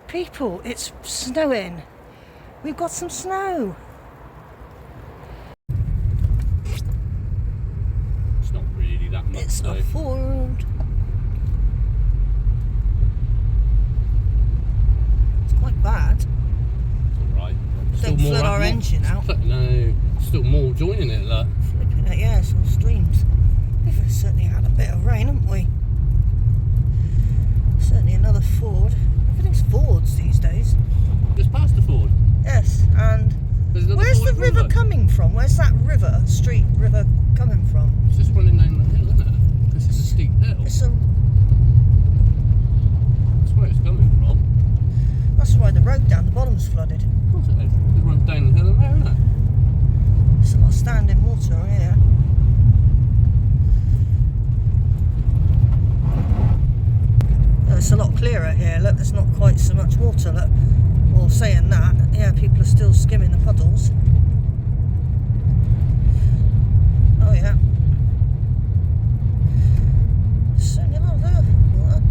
People, it's snowing. We've got some snow. It's not really that much. It's a Ford. It's quite bad. It's alright. Don't flood our engine out. No, still more joining it, look. Flipping it, yeah, some streams. We've certainly had a bit of rain, haven't we? Certainly another Ford. Everything's Fords these days. Just past the Ford. Yes, and where's the river coming from? Where's that river, river coming from? It's just running down the hill, isn't it? Because it's a steep hill. It's That's where it's coming from. That's why the road down the bottom's flooded. Of course it is. It runs down the hill and there, isn't it? There's a lot of standing water on here. It's a lot clearer here, look, there's not quite so much water, look. Well, saying that, yeah, people are still skimming the puddles. Oh yeah. Certainly a lot of water.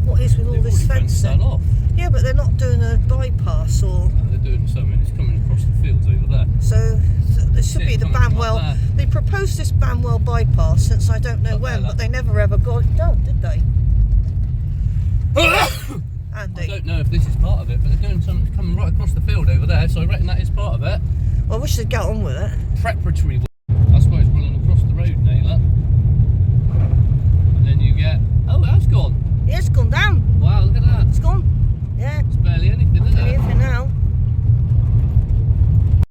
What is with all this fencing? Off. Yeah, but they're not doing a bypass or... They're doing something. It's coming across the fields over there. So there should be the Banwell... They proposed this Banwell bypass since I don't know when, but they never ever got it done, did they? Andy. I don't know if this is part of it, but they're doing something coming right across the field over there, so I reckon that is part of it. Well, I wish they'd get on with it. Preparatory